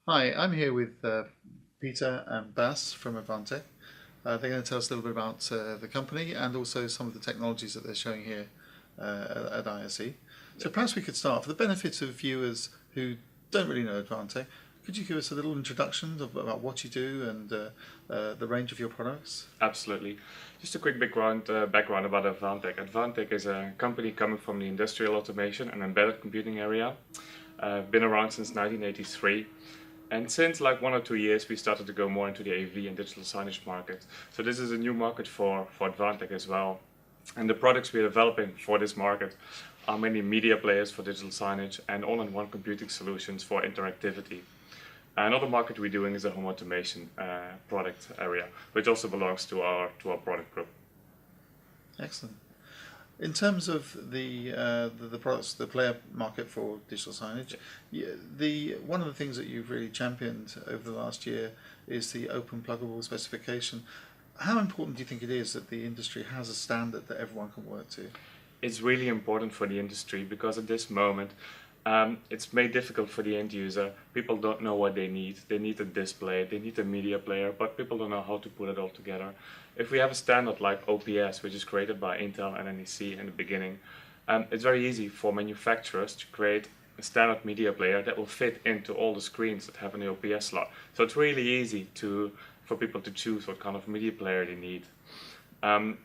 Hi, I'm here with Peter and Bas from Advantech. They're going to tell us a little bit about the company and also some of the technologies that they're showing here at ISE. So perhaps we could start, for the benefit of viewers who don't really know Advantech, could you give us a little introduction about what you do and the range of your products? Absolutely. Just a quick background about Advantech. Advantech is a company coming from the industrial automation and embedded computing area. Been around since 1983. And since like 1 or 2 years, we started to go more into the AV and digital signage market. So this is a new market for Advantech as well. And the products we're developing for this market are mainly media players for digital signage and all-in-one computing solutions for interactivity. Another market we're doing is a home automation product area, which also belongs to our product group. Excellent. In terms of the products, the player market for digital signage, one of the things that you've really championed over the last year is the Open Pluggable Specification. How important do you think it is that the industry has a standard that everyone can work to? It's really important for the industry because at this moment it's made difficult for the end user. People don't know what they need. They need a display, they need a media player, but people don't know how to put it all together. If we have a standard like OPS, which is created by Intel and NEC in the beginning, it's very easy for manufacturers to create a standard media player that will fit into all the screens that have an OPS slot. So it's really easy for people to choose what kind of media player they need.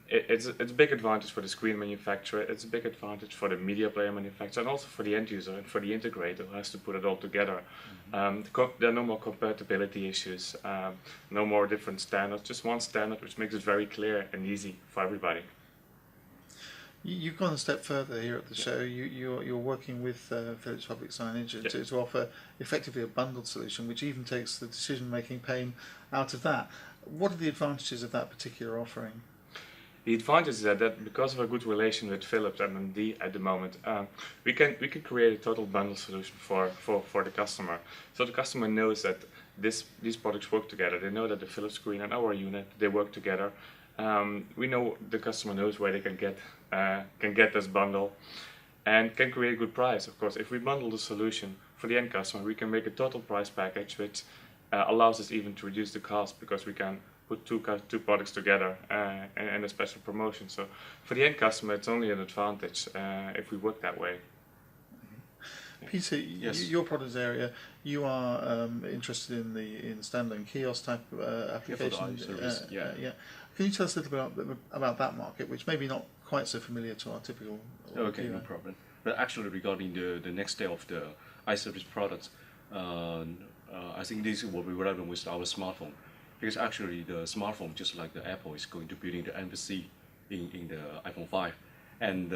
It's a big advantage for the screen manufacturer, it's a big advantage for the media player manufacturer, and also for the end user and for the integrator who has to put it all together. There are no more compatibility issues, no more different standards, just one standard which makes it very clear and easy for everybody. You've gone a step further here at the show. You're working with Philips Public Signage to offer effectively a bundled solution, which even takes the decision-making pain out of that. What are the advantages of that particular offering? The advantage is that because of a good relation with Philips and MD at the moment, we can create a total bundle solution for the customer. So the customer knows that these products work together. They know that the Philips screen and our unit, they work together. We know the customer knows where they can get this bundle and can create a good price. Of course, if we bundle the solution for the end customer, we can make a total price package which allows us even to reduce the cost because we can put two products together and a special promotion. So for the end customer, it's only an advantage if we work that way. Peter, Yes. Your products area, you are interested in the standalone kiosk type application. Yeah, for the service, yeah. Can you tell us a little bit about that market, which may be not quite so familiar to our typical? Okay, no problem. But actually, regarding the next step of the iService products, I think this will be relevant with our smartphone, because actually the smartphone, just like the Apple, is going to build in the NFC in the iPhone 5, and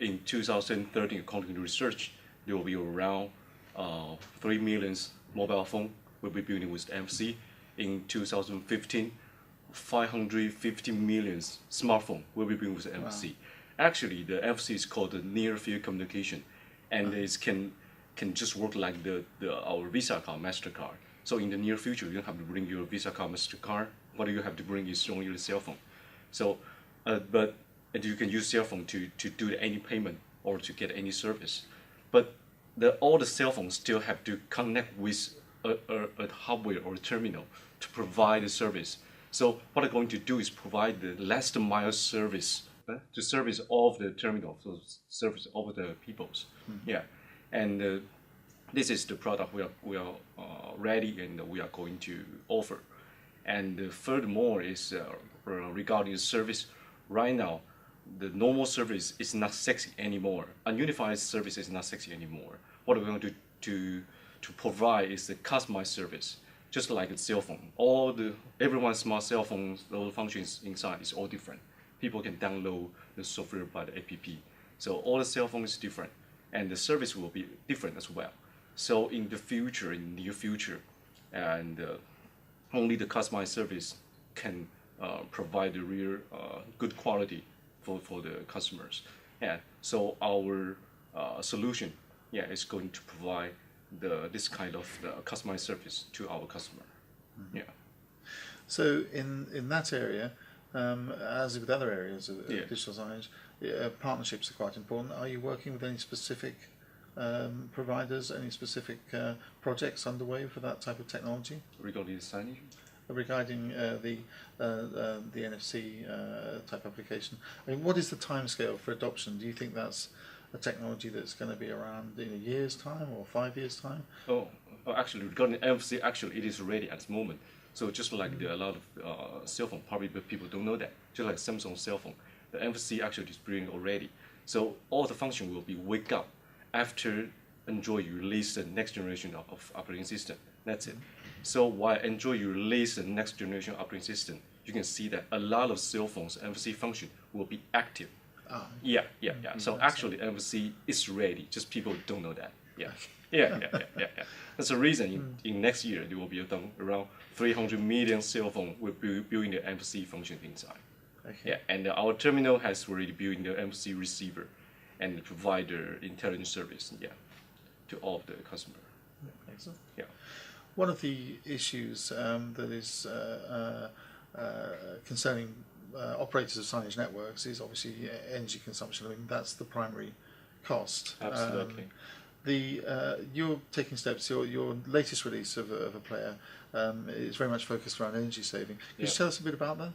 in 2013, according to research, there will be around 3 million mobile phone will be building with NFC. In 2015, 550 million smartphone will be built with NFC. Wow. Actually, the NFC is called the near field communication, and it can just work like our Visa card, MasterCard. So in the near future, you don't have to bring your Visa card, MasterCard. What you have to bring is only your cell phone. So, but you can use cell phone to do any payment or to get any service. But all the cell phones still have to connect with a hardware or a terminal to provide the service. So what I'm going to do is provide the last mile service to service all of the terminals, so service all of the peoples. Yeah, and this is the product we are ready and we are going to offer. And furthermore is regarding the service. Right now, the normal service is not sexy anymore. A unified service is not sexy anymore. What we're going to provide is the customized service, just like a cell phone. Everyone's smart cell phones, all the functions inside is all different. People can download the software by the app. So all the cell phones is different, and the service will be different as well. So in the future, in the near future, and only the customized service can provide the real good quality for the customers. Yeah. So our solution, is going to provide this kind of customized service to our customer. Mm-hmm. Yeah. So in that area, as with other areas of digital signage, partnerships are quite important. Are you working with any specific providers? Any specific projects underway for that type of technology? Regarding the signage? Regarding the NFC type application, I mean, what is the timescale for adoption? Do you think that's a technology that's going to be around in a year's time or 5 years' time? Actually, regarding NFC, actually it is ready at the moment. So just like a lot of cell phone, probably people don't know that. Just like Samsung cell phone, the NFC actually is brilliant already. So all the function will be wake up after Android you release the next generation of operating system. That's it. So while Android you release the next generation operating system, you can see that a lot of cell phones NFC function will be active. Yeah. So actually NFC is ready. Just people don't know that. Yeah. That's the reason in next year there will be around 300 million cell phones with building the NFC function inside. Okay. Yeah, and our terminal has already built the NFC receiver and provide the intelligence service. To all of the customer. Excellent. Yeah. One of the issues that is concerning operators of signage networks is obviously energy consumption. I mean, that's the primary cost. Absolutely. You're taking steps. Your latest release of a player is very much focused around energy saving. Can you tell us a bit about that?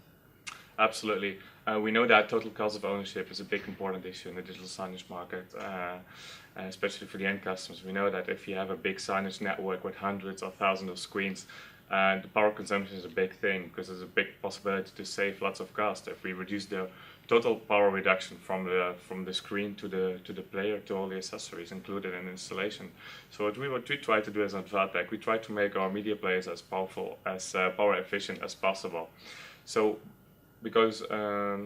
Absolutely. We know that total cost of ownership is a big important issue in the digital signage market, especially for the end customers. We know that if you have a big signage network with hundreds or thousands of screens, the power consumption is a big thing because there's a big possibility to save lots of cost if we reduce the total power reduction from the screen to the player to all the accessories included in installation. So what we try to do as Advantech, we try to make our media players as powerful, as power efficient as possible. So because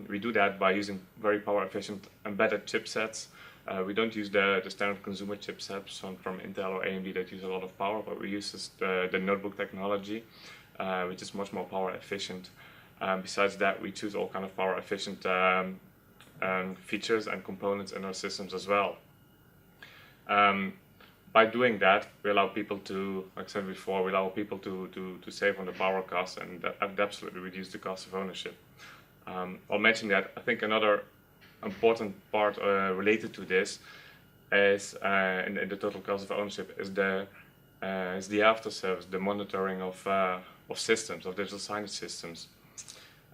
we do that by using very power efficient embedded chipsets. We don't use the standard consumer chipsets from Intel or AMD that use a lot of power, but we use the notebook technology, which is much more power efficient. Besides that, we choose all kind of power efficient features and components in our systems as well. By doing that, we allow people to, like I said before, we allow people to save on the power costs and absolutely reduce the cost of ownership. I'll mention that I think another important part related to this is in the total cost of ownership is the after service, the monitoring of systems, of digital signage systems.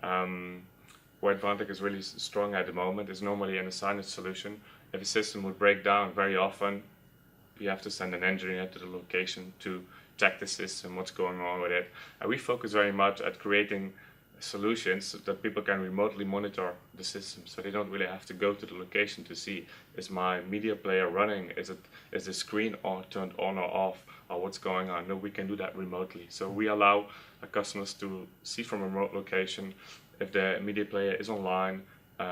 Where Advantech is really strong at the moment is normally in a signage solution. If a system would break down, very often you have to send an engineer to the location to check the system, what's going on with it. And we focus very much at creating solutions so that people can remotely monitor the system, so they don't really have to go to the location to see, is my media player running, is the screen turned on or off, or what's going on. No, we can do that remotely. So we allow our customers to see from a remote location if the media player is online,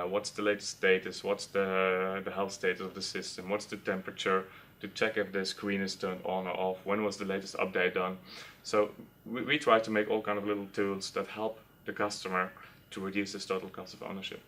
what's the latest status, what's the health status of the system, what's the temperature, to check if the screen is turned on or off, when was the latest update done. So we try to make all kind of little tools that help the customer to reduce this total cost of ownership.